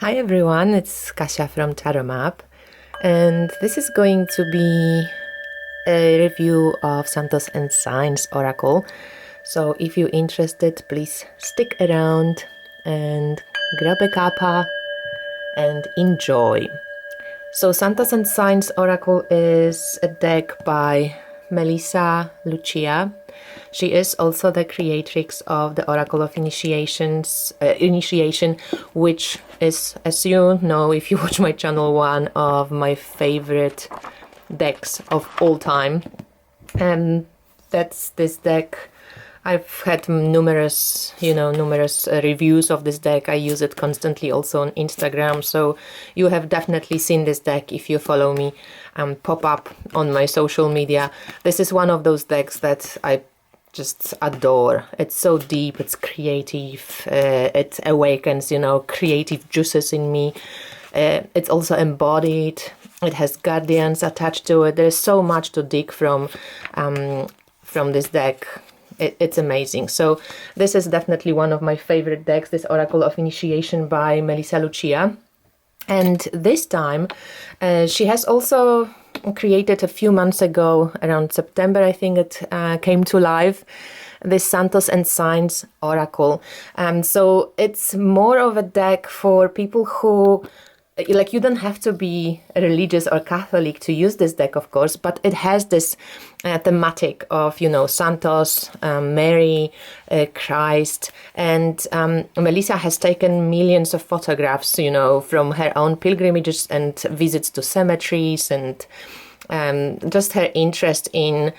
Hi everyone, it's Kasia from Tarot Map, and this is going to be a review of Santos and Signs Oracle. So if you're interested, please stick around and grab a cuppa and enjoy. So Santos and Signs Oracle is a deck by Mellissae Lucia. She is also the creatrix of the Oracle of Initiation, which is, as you know, if you watch my channel, one of my favorite decks of all time. And that's this deck. I've had numerous reviews of this deck. I use it constantly also on Instagram, so you have definitely seen this deck if you follow me pop up on my social media. This is one of those decks that I just adore. It's so deep, it's creative, it awakens, creative juices in me. It's also embodied, it has guardians attached to it. There's so much to dig from this deck. It's amazing. So this is definitely one of my favorite decks, this Oracle of Initiation by Mellissae Lucia. And this time she has also created a few months ago, around September I think it came to life, this Santos and Signs Oracle. So it's more of a deck for people who, like, you don't have to be religious or Catholic to use this deck, of course, but it has this thematic of, Santos, Mary, Christ, and Mellissae has taken millions of photographs, from her own pilgrimages and visits to cemeteries, and just her interest in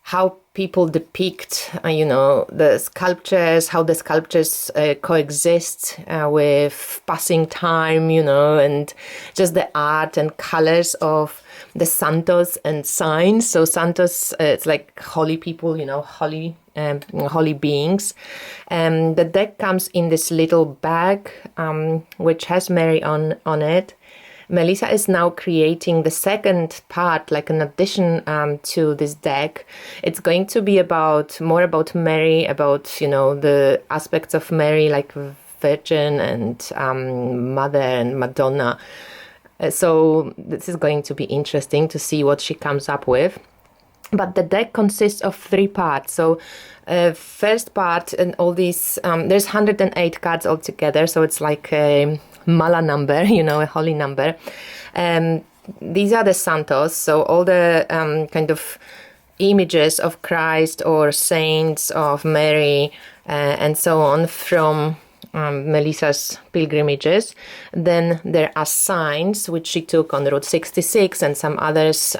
how people depict, the sculptures, how the sculptures coexist with passing time, and just the art and colors of the Santos and Signs. So Santos, it's like holy people, holy beings. And the deck comes in this little bag, which has Mary on it. Mellissae is now creating the second part, like an addition to this deck. It's going to be more about Mary, about, the aspects of Mary, like Virgin and Mother and Madonna. So this is going to be interesting to see what she comes up with. But the deck consists of 3 parts. So first part, and all these, there's 108 cards altogether, so it's like a mala number, a holy number. These are the Santos, so all the kind of images of Christ or saints, of Mary, and so on from Melissa's pilgrimages. Then there are signs which she took on Route 66 and some others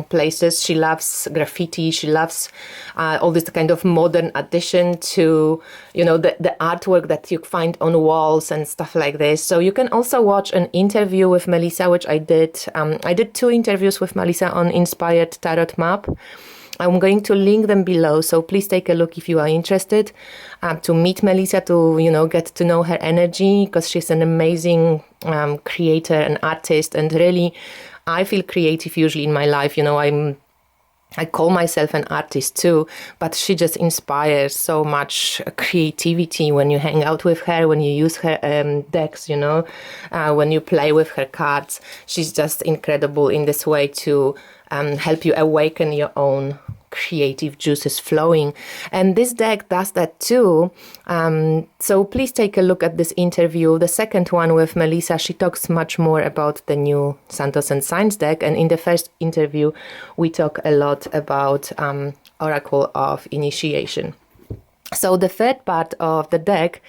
places. She loves graffiti. She loves all this kind of modern addition to, the artwork that you find on walls and stuff like this. So you can also watch an interview with Mellissae, which I did. I did 2 interviews with Mellissae on Inspired Tarot Map. I'm going to link them below, so please take a look if you are interested to meet Mellissae, to get to know her energy, because she's an amazing creator and artist, and really I feel creative usually in my life. I call myself an artist too, but she just inspires so much creativity when you hang out with her, when you use her decks, when you play with her cards. She's just incredible in this way to help you awaken your own creative juices flowing. And this deck does that too. So please take a look at this interview. The second one with Mellissae, she talks much more about the new Santos and Signs deck. And in the first interview, we talk a lot about Oracle of Initiation. So the third part of the deck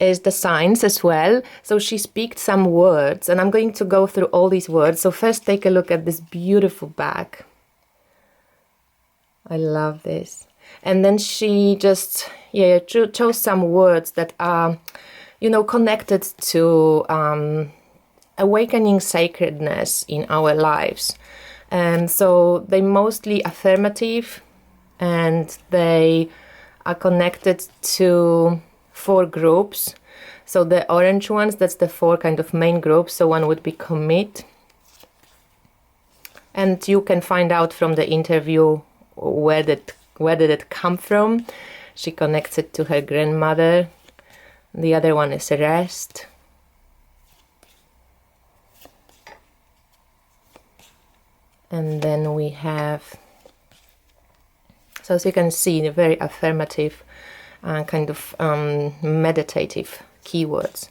is the signs as well. So she picked some words, and I'm going to go through all these words. So first, take a look at this beautiful bag. I love this. And then she just chose some words that are, connected to awakening sacredness in our lives. And so they mostly affirmative, and they are connected to 4 groups. So the orange ones, that's the 4 kind of main groups. So one would be commit. And you can find out from the interview where did it come from. She connects it to her grandmother. The other one is rest. And then we have, so as you can see, the very affirmative kind of meditative keywords.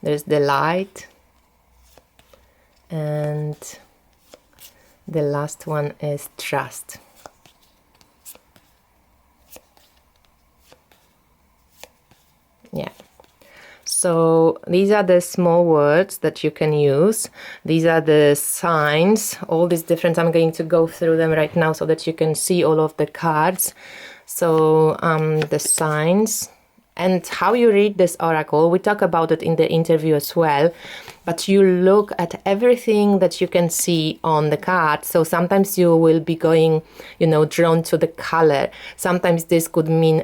There's the light, and the last one is trust. Yeah. So these are the small words that you can use. These are the signs, all these different, I'm going to go through them right now so that you can see all of the cards. So the signs and how you read this oracle, we talk about it in the interview as well, but you look at everything that you can see on the card. So sometimes you will be going, you know, drawn to the color. Sometimes this could mean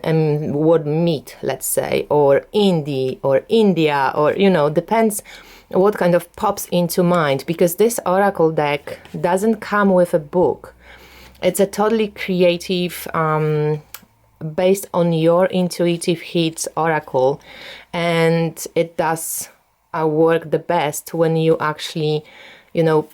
word meat, let's say, or indie or India, or, you know, depends what kind of pops into mind, because this oracle deck doesn't come with a book. It's a totally creative, based on your intuitive hits oracle, and it does work the best when you actually, you know,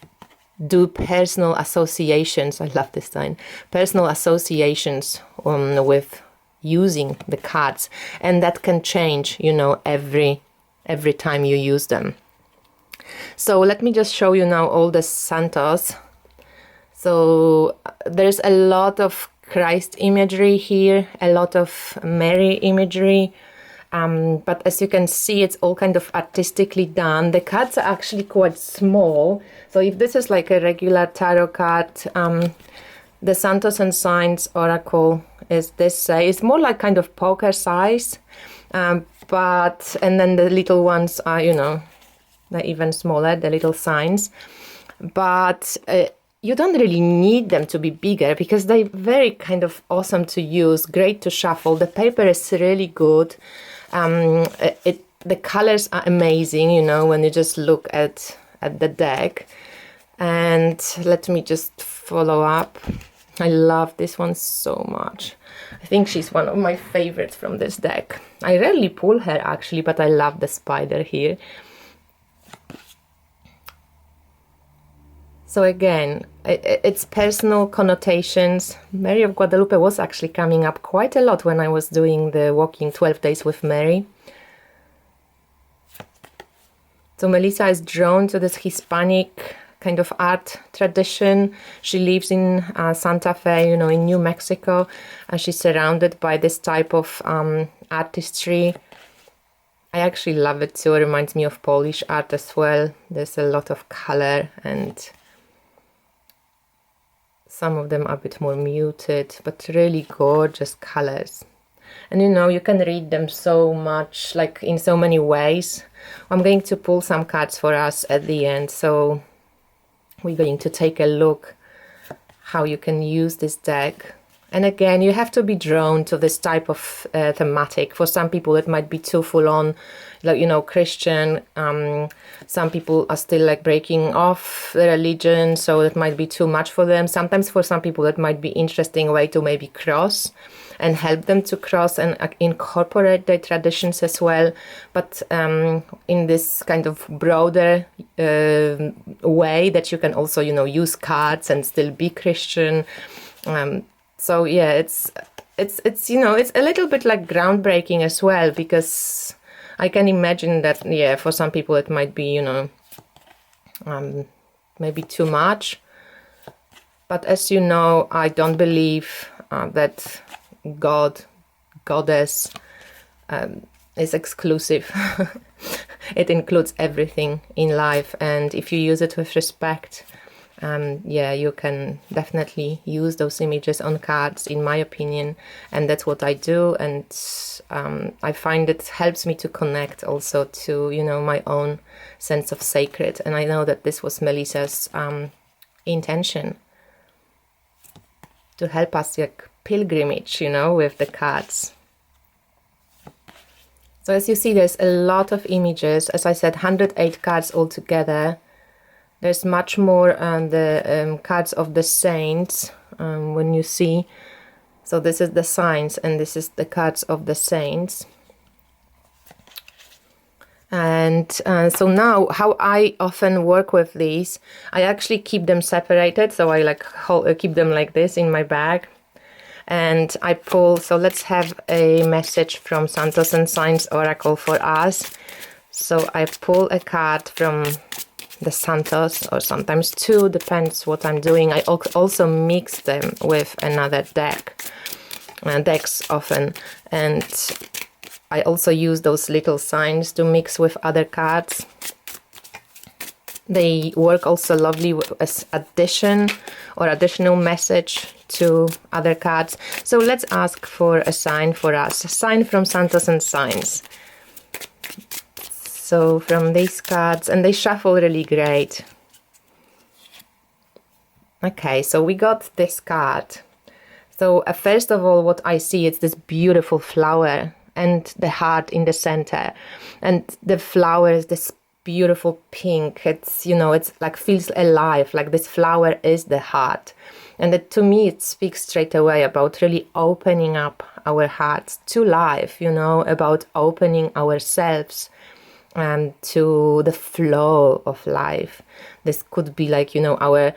do personal associations. I love this sign. Personal associations with using the cards, and that can change, you know, every time you use them. So let me just show you now all the Santos. So there's a lot of Christ imagery here, a lot of Mary imagery, but as you can see, it's all kind of artistically done. The cards are actually quite small, so if this is like a regular tarot card, the Santos and Signs oracle is this size. It's more like kind of poker size, but and then the little ones are, you know, they're even smaller, the little signs, but you don't really need them to be bigger because they're very kind of awesome to use, great to shuffle. The paper is really good. The colors are amazing, you know, when you just look at the deck. And let me just follow up. I love this one so much. I think she's one of my favorites from this deck. I rarely pull her actually, but I love the spider here. So again, it's personal connotations. Mary of Guadalupe was actually coming up quite a lot when I was doing the walking 12 days with Mary. So Melissa is drawn to this Hispanic kind of art tradition. She lives in Santa Fe, you know, in New Mexico, and she's surrounded by this type of artistry. I actually love it too. It reminds me of Polish art as well. There's a lot of color, and some of them are a bit more muted, but really gorgeous colors. And you know, you can read them so much, like in so many ways. I'm going to pull some cards for us at the end, so we're going to take a look how you can use this deck. And again, you have to be drawn to this type of thematic. For some people it might be too full on, like, you know, Christian. Some people are still like breaking off the religion, so it might be too much for them. Sometimes for some people it might be interesting way to maybe cross and help them to cross and incorporate their traditions as well, but in this kind of broader way that you can also, you know, use cards and still be Christian. So yeah, it's you know, it's a little bit like groundbreaking as well, because I can imagine that, yeah, for some people it might be, you know, maybe too much. But as you know, I don't believe that goddess is exclusive. It includes everything in life, and if you use it with respect, yeah, you can definitely use those images on cards, in my opinion, and that's what I do. And I find it helps me to connect also to, you know, my own sense of sacred, and I know that this was Melissa's intention, to help us like pilgrimage, you know, with the cards. So as you see, there's a lot of images. As I said, 108 cards altogether. There's much more on the cards of the saints, when you see. So this is the signs, and this is the cards of the saints. And so now how I often work with these, I actually keep them separated. So I like keep them like this in my bag. And I pull, so let's have a message from Santos and Signs Oracle for us. So I pull a card from the Santos, or sometimes two, depends what I'm doing. I also mix them with another decks often. And I also use those little signs to mix with other cards. They work also lovely as addition or additional message to other cards. So let's ask for a sign for us. A sign from Santos and Signs. So from these cards, and they shuffle really great. Okay, so we got this card. So first of all, what I see is this beautiful flower and the heart in the center. And the flower is this beautiful pink. It's, you know, it's like feels alive, like this flower is the heart. And to me, it speaks straight away about really opening up our hearts to life, you know, about opening ourselves to the flow of life. This could be like, you know, our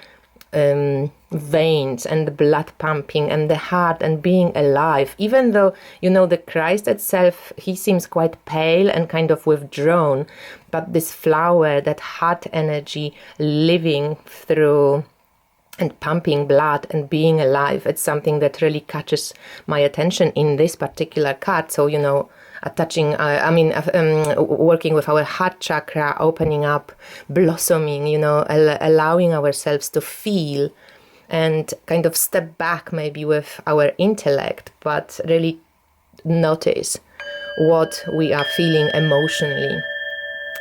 veins and the blood pumping and the heart and being alive. Even though, you know, the Christ itself, he seems quite pale and kind of withdrawn, but this flower, that heart energy living through and pumping blood and being alive, it's something that really catches my attention in this particular card. So, you know, working with our heart chakra, opening up, blossoming, you know, allowing ourselves to feel and kind of step back maybe with our intellect, but really notice what we are feeling emotionally.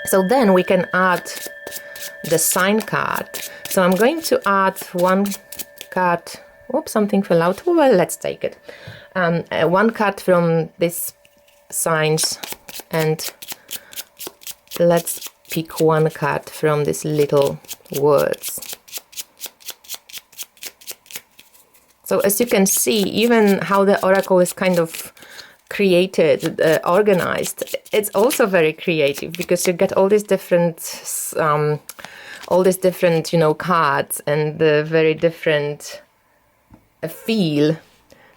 So then we can add the sign card. So I'm going to add one card. Oops, something fell out. Well, let's take it. One card from this Signs, and let's pick one card from these little words. So as you can see, even how the oracle is kind of created, organized, it's also very creative, because you get all these different you know, cards and the very different feel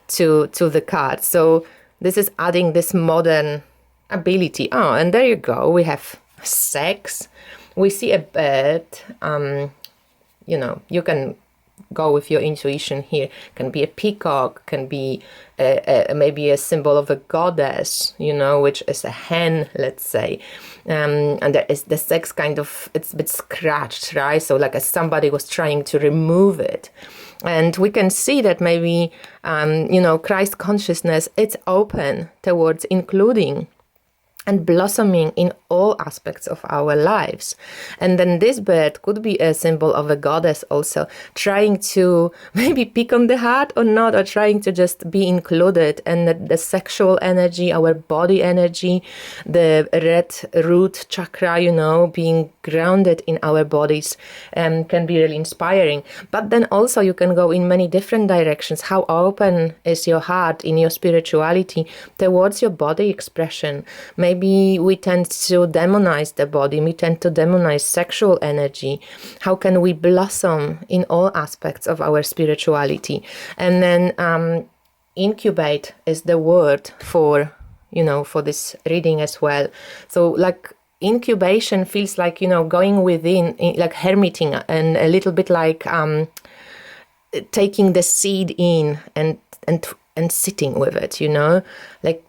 to the card. So this is adding this modern ability. Oh, and there you go. We have sex. We see a bird. You know, you can go with your intuition here. Can be a peacock. Can be maybe a symbol of a goddess, you know, which is a hen, let's say. And there is the sex kind of, it's a bit scratched, right? So like as somebody was trying to remove it. And we can see that maybe, you know, Christ consciousness, it's open towards including and blossoming in all aspects of our lives. And then this bird could be a symbol of a goddess also, trying to maybe pick on the heart or not, or trying to just be included. And the sexual energy, our body energy, the red root chakra, you know, being grounded in our bodies can be really inspiring. But then also you can go in many different directions. How open is your heart in your spirituality towards your body expression? Maybe we tend to demonize the body. We tend to demonize sexual energy. How can we blossom in all aspects of our spirituality? And then incubate is the word for, you know, for this reading as well. So like incubation feels like, you know, going within, like hermiting, and a little bit like taking the seed in and sitting with it, you know, like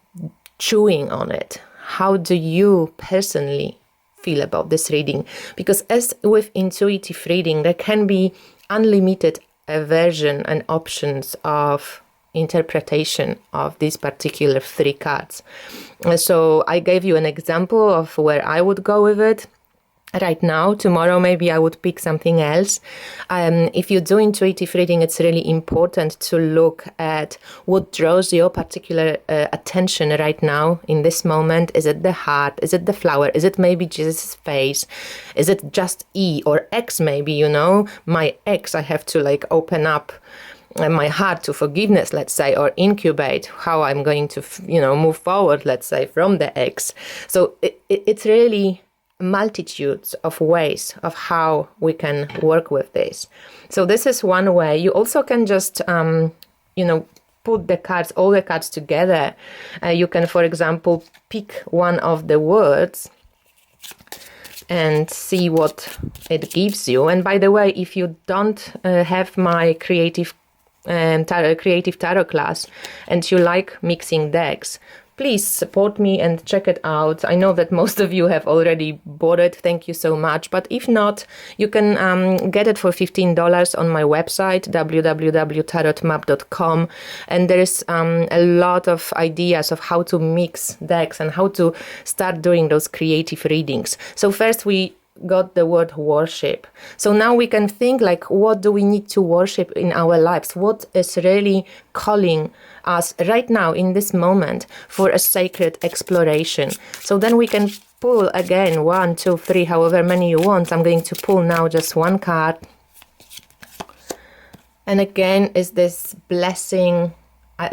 chewing on it. How do you personally feel about this reading? Because as with intuitive reading, there can be unlimited version and options of interpretation of these particular three cards. So I gave you an example of where I would go with it. Right now, tomorrow maybe I would pick something else. If you do intuitive reading, it's really important to look at what draws your particular attention right now in this moment. Is it the heart? Is it the flower? Is it maybe Jesus' face? Is it just E or X maybe, you know? My X, I have to like open up my heart to forgiveness, let's say, or incubate how I'm going to, move forward, let's say, from the ex. So it's really multitudes of ways of how we can work with this. So this is one way. You also can just, put the cards, all the cards together. You can, for example, pick one of the words and see what it gives you. And by the way, if you don't have my creative tarot class and you like mixing decks, please support me and check it out. I know that most of you have already bought it. Thank you so much. But if not, you can get it for $15 on my website, www.tarotmap.com. And there is a lot of ideas of how to mix decks and how to start doing those creative readings. So first we got the word worship. So now we can think like, what do we need to worship in our lives? What is really calling us right now in this moment for a sacred exploration? So then we can pull again 1, 2, 3, however many you want. I'm going to pull now just one card. And again is this blessing.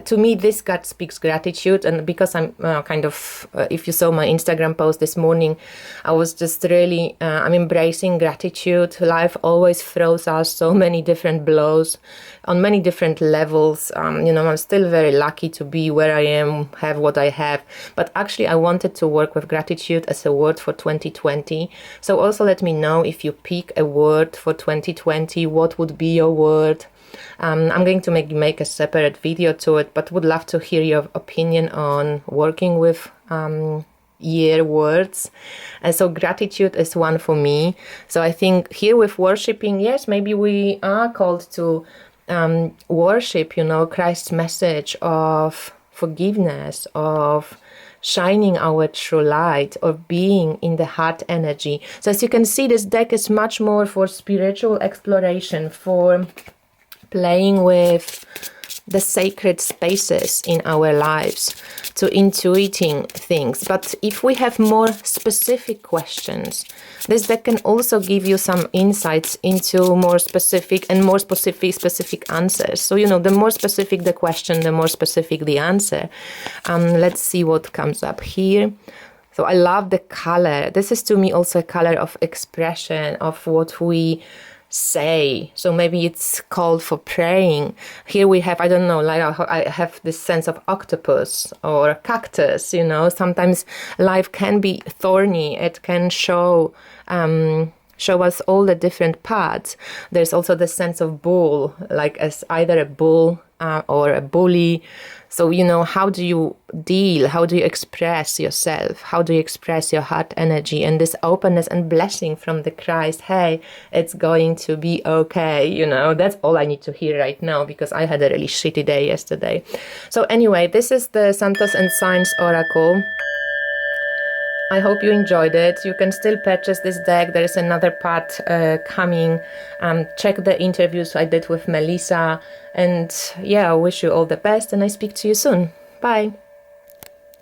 To me, this card speaks gratitude, and because I'm if you saw my Instagram post this morning, I was just really, I'm embracing gratitude. Life always throws us so many different blows on many different levels. I'm still very lucky to be where I am, have what I have, but actually I wanted to work with gratitude as a word for 2020. So also let me know if you pick a word for 2020, what would be your word? I'm going to make a separate video to it, but would love to hear your opinion on working with year words. And so gratitude is one for me. So I think here with worshiping, yes, maybe we are called to worship, Christ's message of forgiveness, of shining our true light, or being in the heart energy. So as you can see, this deck is much more for spiritual exploration, for playing with the sacred spaces in our lives, to intuiting things. But if we have more specific questions, this deck can also give you some insights into more specific answers. So, the more specific the question, the more specific the answer. Let's see what comes up here. So I love the color. This is to me also a color of expression of what we say. So maybe it's called for praying. Here we have, I don't know, like I have this sense of octopus or cactus. Sometimes life can be thorny. It can show us all the different parts. There's also the sense of bull, like as either a bull or a bully. So, how do you deal? How do you express yourself? How do you express your heart energy and this openness and blessing from the Christ? Hey, it's going to be okay. That's all I need to hear right now, because I had a really shitty day yesterday. So anyway, this is the Santos and Signs Oracle. I hope you enjoyed it. You can still purchase this deck. There is another part coming. Check the interviews I did with Melissa. And yeah, I wish you all the best, and I speak to you soon. Bye.